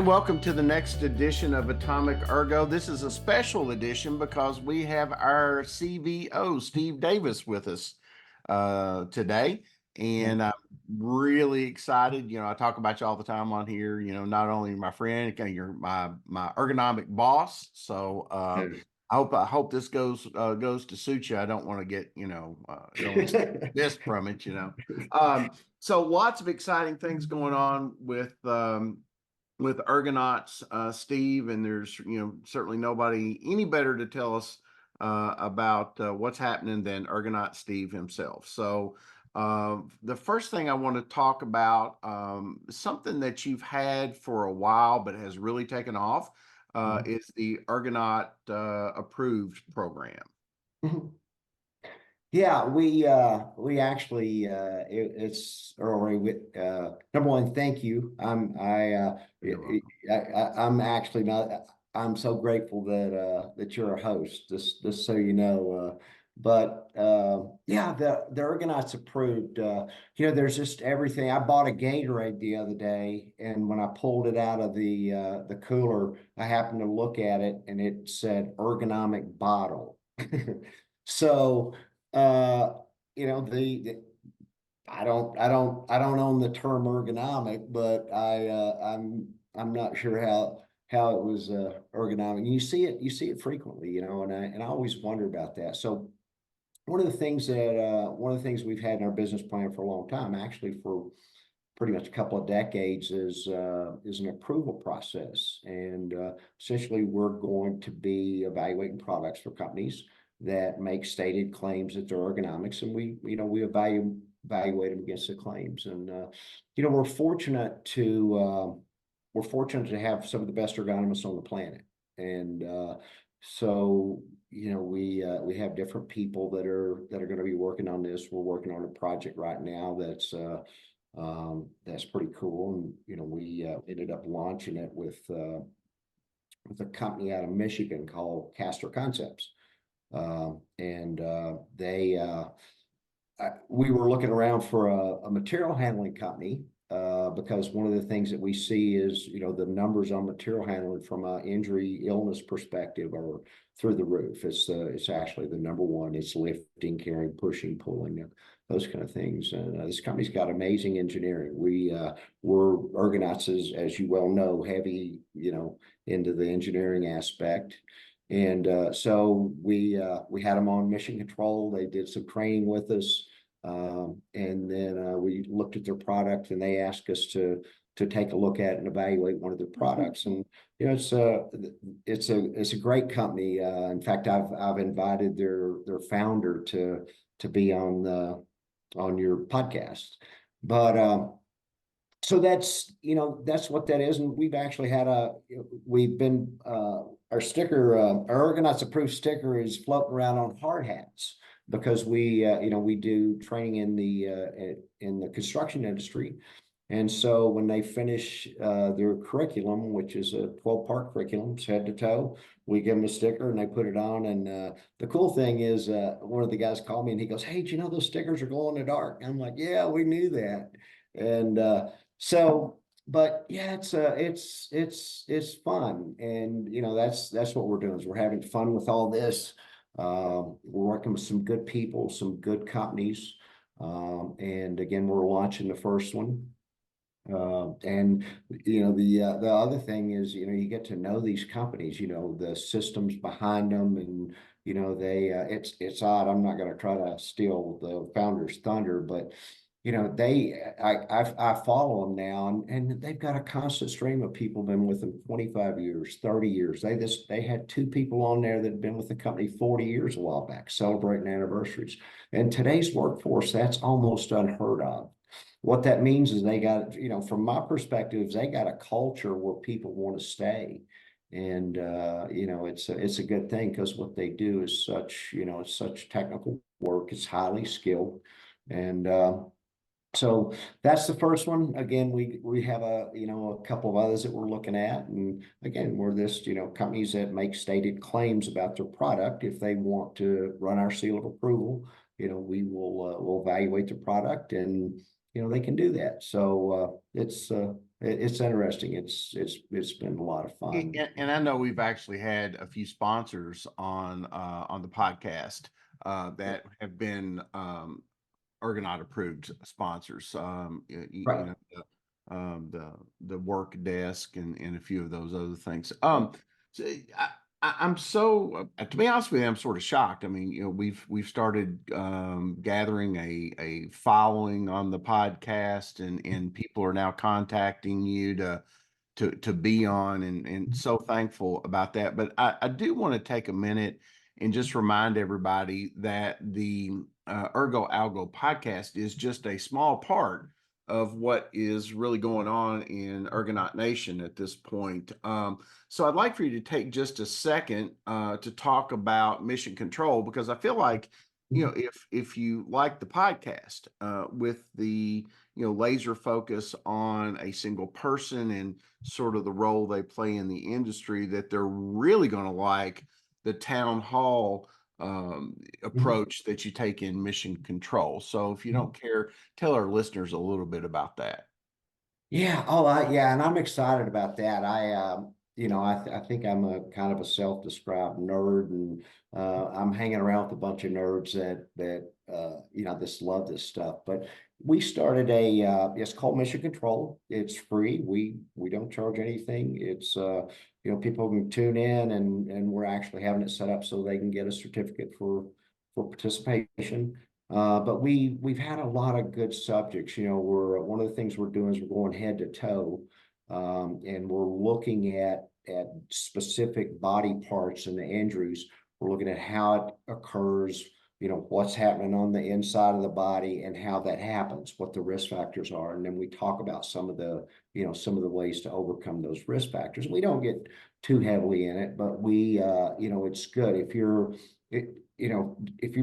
welcome to the next edition of AtomicErgo. This is a special edition because we have our CVO, Steve Davis, with us today. And I'm really excited. You know, I talk about you all the time on here. You know, not only my friend, you're my ergonomic boss. So I hope this goes to suit you. I don't want to get, don't want to this from it, So lots of exciting things going on with Ergonauts, Steve, and there's certainly nobody any better to tell us about what's happening than Ergonaut Steve himself. So the first thing I want to talk about, something that you've had for a while but has really taken off, is the Ergonaut Approved program. Yeah, we actually it's Earl-Ray. Number one, thank you. I'm actually not. I'm so grateful that you're a host. Just so you know. Yeah, the Ergonauts Approved. There's just everything. I bought a Gatorade the other day, and when I pulled it out of the cooler, I happened to look at it, and it said ergonomic bottle. So. I don't own the term ergonomic, but I'm not sure how it was ergonomic. And you see it frequently, and I always wonder about that. So one of the things we've had in our business plan for a long time, actually for pretty much a couple of decades, is an approval process. And essentially we're going to be evaluating products for companies that make stated claims that they're ergonomics, and we evaluate them against the claims. And we're fortunate to have some of the best ergonomists on the planet. And so we have different people that are going to be working on this. We're working on a project right now that's pretty cool, and we ended up launching it with a company out of Michigan called Caster Concepts. We were looking around for a material handling company because one of the things that we see is the numbers on material handling from an injury illness perspective are through the roof. It's actually the number one. It's lifting, carrying, pushing, pulling, those kind of things. And this company's got amazing engineering. We're Ergonauts, as you well know, heavy into the engineering aspect. And so we had them on mission control. They did some training with us, and then we looked at their product, and they asked us to take a look at and evaluate one of their products. And it's a great company. In fact, I've invited their founder to be on your podcast. But so that's what that is. And we've actually had our sticker, our Ergonauts Approved sticker is floating around on hard hats because we do training in the construction industry. And so when they finish their curriculum, which is a 12-part curriculum, it's head to toe, we give them a sticker and they put it on. And the cool thing is one of the guys called me and he goes, "Hey, do you know those stickers are glow in the dark?" And I'm like, "Yeah, we knew that." And but yeah, it's fun. And that's what we're doing, is we're having fun with all this. We're working with some good people, some good companies. And again, we're launching the first one. And the other thing is, you get to know these companies, the systems behind them, and it's odd. I'm not going to try to steal the founder's thunder, but I follow them now, and they've got a constant stream of people been with them 25 years, 30 years. They had two people on there that had been with the company 40 years a while back, celebrating anniversaries. And today's workforce, that's almost unheard of. What that means is they got, from my perspective, they got a culture where people want to stay. And it's a good thing, because what they do is it's such technical work. It's highly skilled. And so that's the first one. Again, we have a couple of others that we're looking at, and again, we're companies that make stated claims about their product. If they want to run our seal of approval, we will we'll evaluate the product, and they can do that. So it's interesting. It's been a lot of fun. And I know we've actually had a few sponsors on the podcast that have been Ergonaut approved sponsors. You Right. know, the work desk and a few of those other things. So I'm so to be honest with you, I'm sort of shocked. I mean, we've started gathering a following on the podcast, and people are now contacting you to be on, and so thankful about that. But I do want to take a minute and just remind everybody that the Ergo Algo podcast is just a small part of what is really going on in Ergonaut Nation at this point. So I'd like for you to take just a second to talk about mission control, because I feel like, if you like the podcast with the laser focus on a single person and sort of the role they play in the industry, that they're really going to like the town hall approach that you take in mission control. So if you don't care, tell our listeners a little bit about that. Yeah. Oh, yeah. And I'm excited about that. I think I'm a kind of a self-described nerd, and I'm hanging around with a bunch of nerds that just love this stuff. But we started it's called Mission Control. It's free. We don't charge anything. People can tune in, and we're actually having it set up so they can get a certificate for participation. But we've had a lot of good subjects. We're one of the things we're doing is we're going head to toe, and we're looking at specific body parts and the injuries. We're looking at how it occurs, what's happening on the inside of the body and how that happens, what the risk factors are, and then we talk about some of the ways to overcome those risk factors. We don't get too heavily in it, but it's good if you've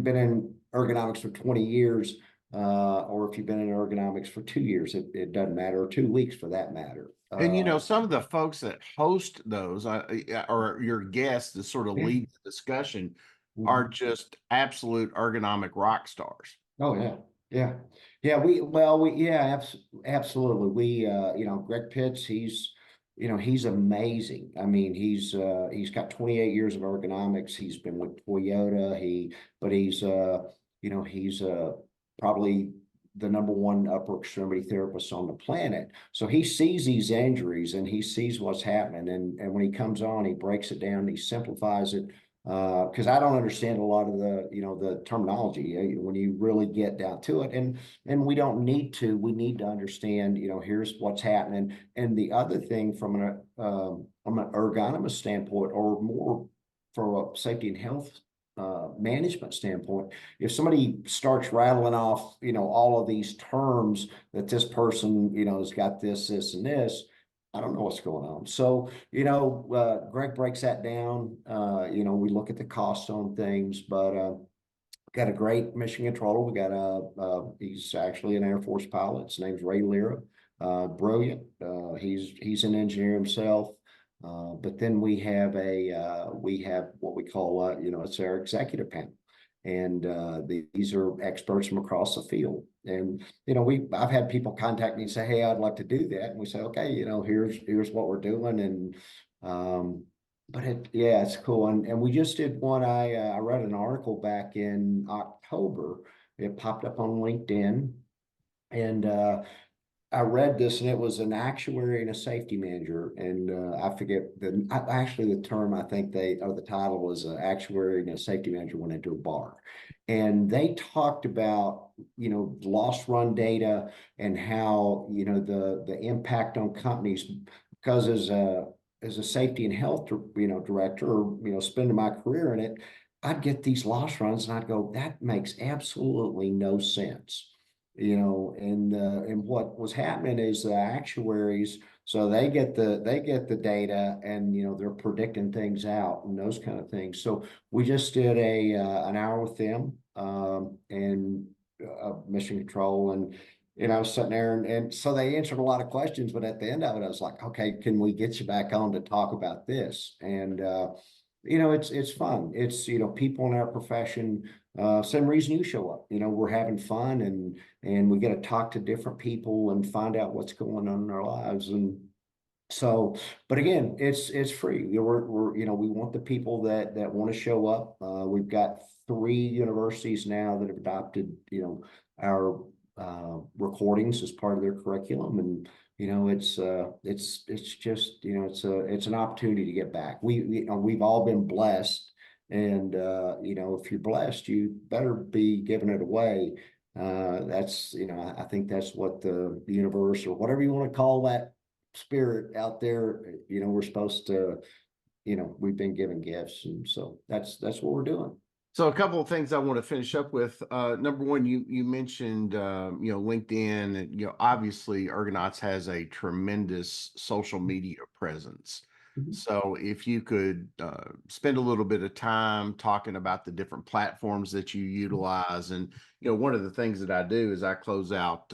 been in ergonomics for 20 years, or if you've been in ergonomics for 2 years, it doesn't matter, or 2 weeks for that matter. And some of the folks that host those, or your guests that sort of lead the discussion, are just absolute ergonomic rock stars. Oh yeah, yeah, yeah. Absolutely. Greg Pitts, he's amazing. I mean, he's got 28 years of ergonomics. He's been with Toyota. He's probably the number one upper extremity therapist on the planet. So he sees these injuries and he sees what's happening. And when he comes on, he breaks it down, he simplifies it. Because I don't understand a lot of the terminology when you really get down to it, and we don't need to. We need to understand, here's what's happening. And the other thing from an ergonomist standpoint, or more for a safety and health management standpoint, if somebody starts rattling off, all of these terms that this person, has got this, and this, I don't know what's going on. So, Greg breaks that down. We look at the cost on things, but got a great mission controller. We got he's actually an Air Force pilot. His name's Ray Lira. Brilliant. He's an engineer himself. But then we have what we call it's our executive panel, and these are experts from across the field. And I've had people contact me and say, "Hey, I'd like to do that," and we say, "Okay, here's what we're doing." And but it's cool. And we just did one. I read an article back in October. It popped up on LinkedIn, and I read this, and it was an actuary and a safety manager, and I forget actually the term. I think the title was actuary and a safety manager went into a bar, and they talked about lost run data and how the impact on companies, because as a safety and health director, or spending my career in it, I'd get these loss runs and I'd go, that makes absolutely no sense. And what was happening is the actuaries, so they get the data, and they're predicting things out and those kind of things. So we just did an hour with them, and mission control, and I was sitting there, and so they answered a lot of questions, but at the end of it, I was like, okay, can we get you back on to talk about this? And it's fun. It's, people in our profession, same reason you show up, we're having fun and we get to talk to different people and find out what's going on in our lives. And so, but again, it's free. We want the people that want to show up. We've got 3 universities now that have adopted, our recordings as part of their curriculum, and it's just it's an opportunity to get back. We've all been blessed, and if you're blessed, you better be giving it away. That's I think that's what the universe, or whatever you want to call that spirit out there, we're supposed to, we've been given gifts, and so that's what we're doing. So a couple of things I want to finish up with. Number one, you mentioned LinkedIn, and obviously Ergonauts has a tremendous social media presence. Mhm. So if you could spend a little bit of time talking about the different platforms that you utilize, and one of the things that I do is I close out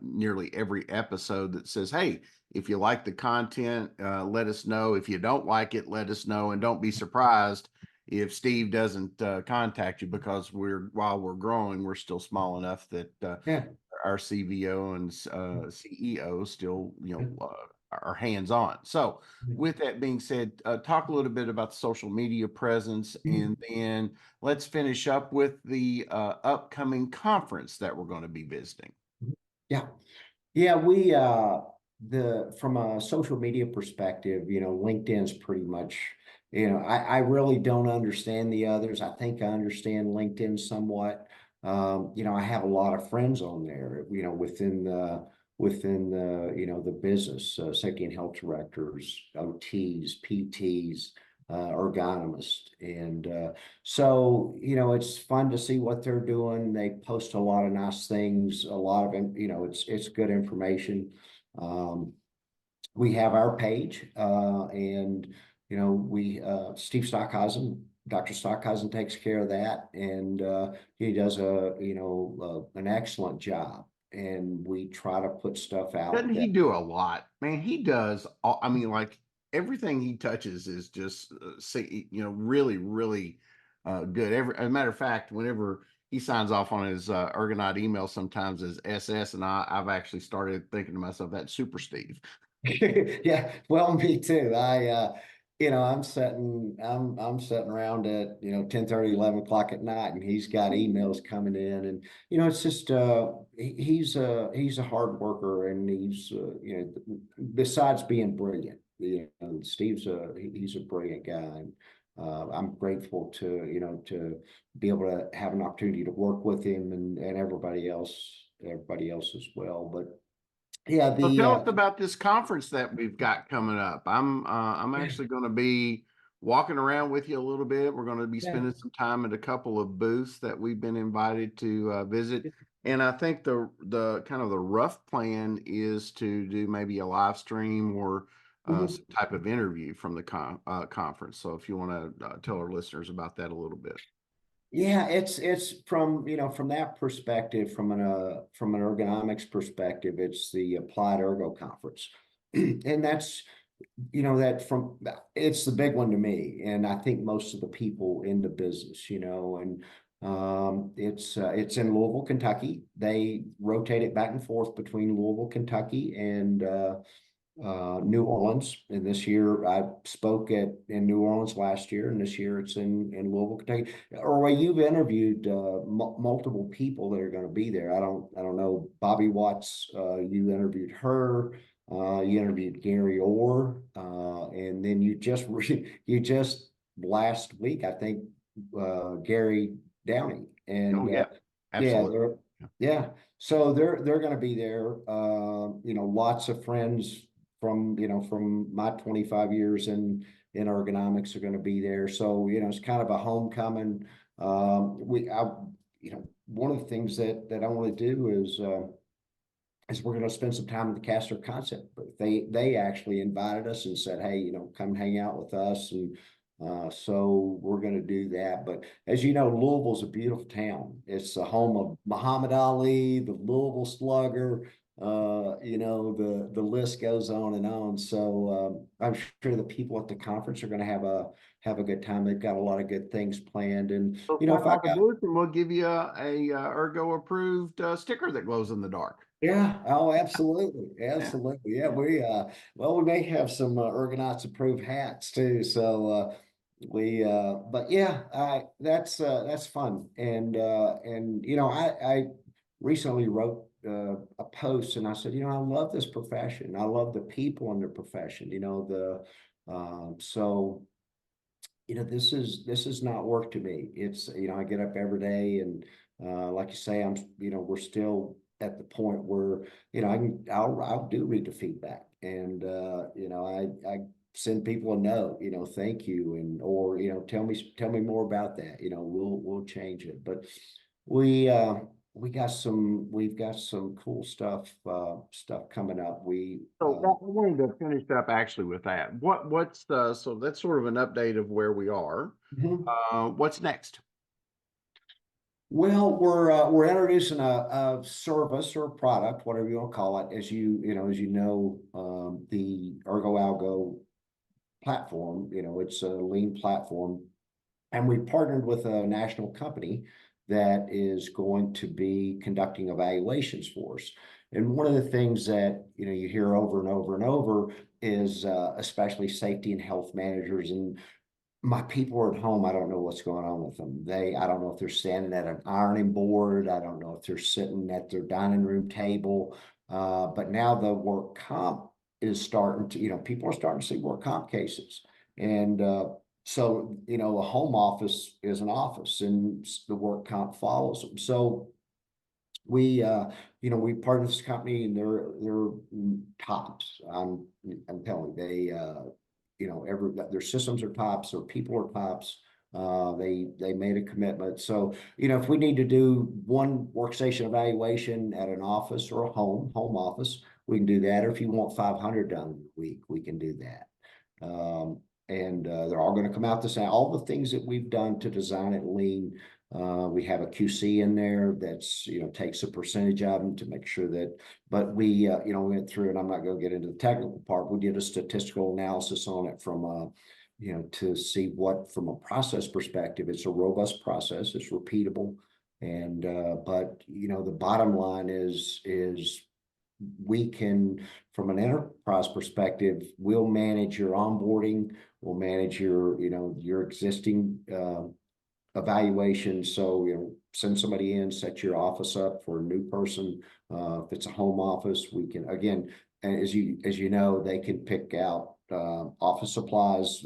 nearly every episode that says, "Hey, if you like the content, let us know. If you don't like it, let us know, and don't be surprised if Steve doesn't contact you, because while we're growing, we're still small enough that Yeah. our CVO and CEO still, are hands-on. So with that being said, talk a little bit about the social media presence, and then let's finish up with the upcoming conference that we're going to be visiting. Yeah. Yeah, we the from a social media perspective, LinkedIn's pretty much, I really don't understand the others. I think I understand LinkedIn somewhat. I have a lot of friends on there, within the business, safety and health directors, OTs, PTs, ergonomists. And so, it's fun to see what they're doing. They post a lot of nice things, a lot of, it's good information. Um, we have our page, and, Steve Stockhausen, Dr. Stockhausen takes care of that. And he does an excellent job. And we try to put stuff Doesn't out he that, do a lot? Man, he does. I mean, like everything he touches is just, really, really good. As a matter of fact, whenever he signs off on his Ergonaut email, sometimes as SS, and I've actually started thinking to myself, that's Super Steve. yeah, well, me too. I'm sitting around at, 10:30, 11 o'clock at night, and he's got emails coming in, and, it's just, he's a hard worker, and besides being brilliant, he's a brilliant guy. And I'm grateful to be able to have an opportunity to work with him, and everybody else as well. But yeah, So tell us about this conference that we've got coming up. I'm yeah, actually going to be walking around with you a little bit. We're going to be yeah. spending some time at a couple of booths that we've been invited to visit. And I think the kind of the rough plan is to do maybe a live stream or Mhm. some type of interview from the conference. So if you want to tell our listeners about that a little bit. Yeah, it's from that perspective, from an ergonomics perspective, it's the Applied Ergo Conference. And that's, it's the big one to me, and I think most of the people in the business, and it's in Louisville, Kentucky. They rotate it back and forth between Louisville, Kentucky, and New Orleans. And this year I spoke in New Orleans last year, and this year it's in Louisville, Kentucky. Or you've interviewed multiple people that are going to be there. I don't know, Bobby Watts. You interviewed her. You interviewed Gary Orr, and then you just last week, I think, Gary Downey. Oh And yeah, yeah, absolutely. they're yeah. So they're going to be there. Lots of friends from my 25 years in ergonomics are going to be there. So, it's kind of a homecoming. One of the things that I want to do is we're going to spend some time at the Caster Concept booth. They actually invited us and said, hey, come hang out with us. And so we're going to do that. But as you know, Louisville's a beautiful town. It's the home of Muhammad Ali, the Louisville Slugger, You know, the list goes on and on. So I'm sure the people at the conference are going to have a good time. They've got a lot of good things planned, and So you know, if stop I by the got booth and we'll give you a Ergo approved sticker that glows in the dark. yeah, oh, absolutely, Yeah. absolutely, yeah. Well, we may have some Ergonauts approved hats too. So but yeah, I that's fun, and you know, I recently wrote a post, and I said, you know, I love this profession. I love the people in the profession. You know, so you know, this is not work to me. It's, you know, I get up every day and like you say, you know, we're still at the point where, you know, I'll do read the feedback and you know, I send people a note, you know, thank you and or, you know, tell me more about that. You know, we'll change it. But we we've got some cool stuff coming up. So I wanted to finish up actually with that. What's the so that's sort of an update of where we are. Mhm. What's next? Well, we're introducing a service or a product, whatever you want to call it, as you know, the Ergo platform, you know, it's a lean platform, and we partnered with a national company that is going to be conducting evaluations for us. And one of the things that, you know, you hear over and over and over is especially safety and health managers and my people are at home. I don't know what's going on with them. I don't know if they're standing at an ironing board. I don't know if they're sitting at their dining room table. But now the work comp is starting to, you know, people are starting to see work comp cases. And so, you know, a home office is an office and the work comp follows them. So we, you know, we partnered with this company and they're tops. I'm telling you, you know, their systems are tops, their people are tops. They made a commitment. So, you know, if we need to do one workstation evaluation at an office or a home office, we can do that. Or if you want 500 done in a week, we can do that. And they're all going to come out the same. All the things that we've done to design it lean, we have a QC in there that's, you know, takes a percentage of them to make sure that, but you know, went through, and I'm not going to get into the technical part. We did a statistical analysis on it from, you know, to see what, from a process perspective, it's a robust process, it's repeatable. And, but, you know, the bottom line is we can, from an enterprise perspective, we'll manage your onboarding, we'll manage your, you know, your existing, evaluation. So, you know, send somebody in, set your office up for a new person. If it's a home office, we can, again, as you know, they can pick out office supplies,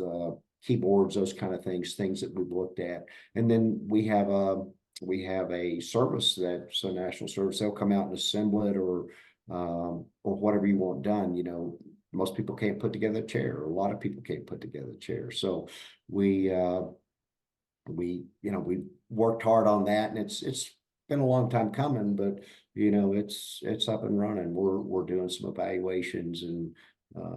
keyboards, those kind of things that we've looked at. And then we have a service that's a national service. They'll come out and assemble it or whatever you want done. You know, most people can't put together a chair, or a lot of people can't put together a chair. So we you know, we worked hard on that and it's been a long time coming, but you know, it's up and running. We're doing some evaluations and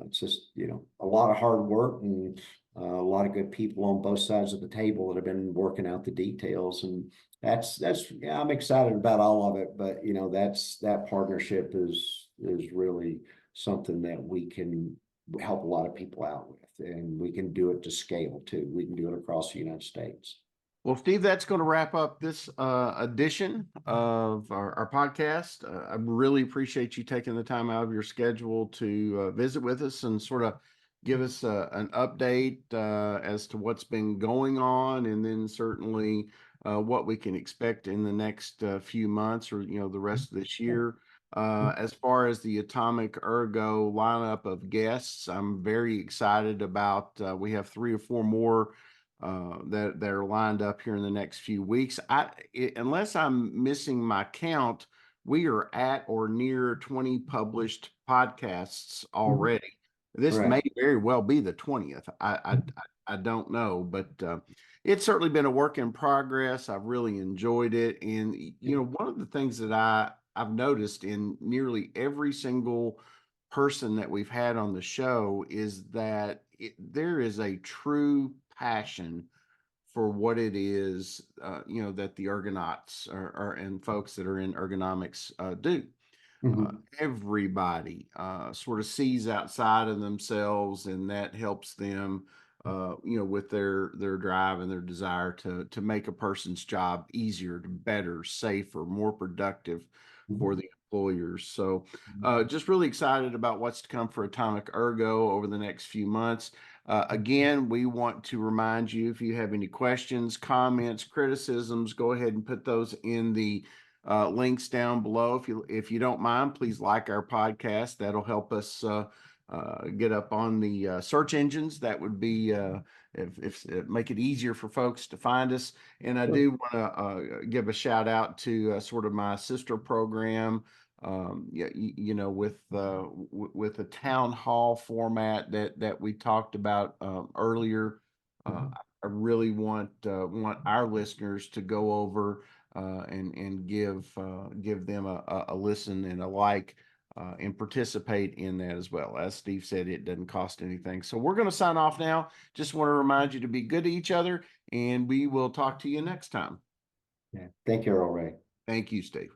it's just, you know, a lot of hard work and a lot of good people on both sides of the table that have been working out the details. And that's yeah, I'm excited about all of it, but you know, that partnership is really something that we can help a lot of people out with, and we can do it to scale too. We can do it across the United States. Well, Steve, that's going to wrap up this edition of our podcast. I really appreciate you taking the time out of your schedule to visit with us and sort of give us an update as to what's been going on, and then certainly what we can expect in the next few months, or you know, the rest of this year. As far as the Atomic Ergo lineup of guests, I'm very excited about. We have 3 or 4 more that are lined up here in the next few weeks. Unless I'm missing my count, we are at or near 20 published podcasts Mhm. already. This Right. may very well be the 20th. I don't know, but it's certainly been a work in progress. I've really enjoyed it, and you know, one of the things that I've noticed in nearly every single person that we've had on the show is that there is a true passion for what it is, you know, that the Ergonauts and folks that are in ergonomics do. everybody sort of sees outside of themselves, and that helps them, with their drive and their desire to make a person's job easier, better, safer, more productive for the employers. So, just really excited about what's to come for Atomic Ergo over the next few months. Again, we want to remind you, if you have any questions, comments, criticisms, go ahead and put those in the links down below. If you don't mind, please like our podcast. That'll help us get up on the search engines. That would be if make it easier for folks to find us. And I do want to give a shout out to sort of my sister program. With the town hall format that we talked about earlier. I really want our listeners to go over and give them a listen and a like, and participate in that as well. As Steve said, it doesn't cost anything. So we're going to sign off now. Just want to remind you to be good to each other, and we will talk to you next time. Yeah. Thank you, Earl-Ray. Thank you, Steve.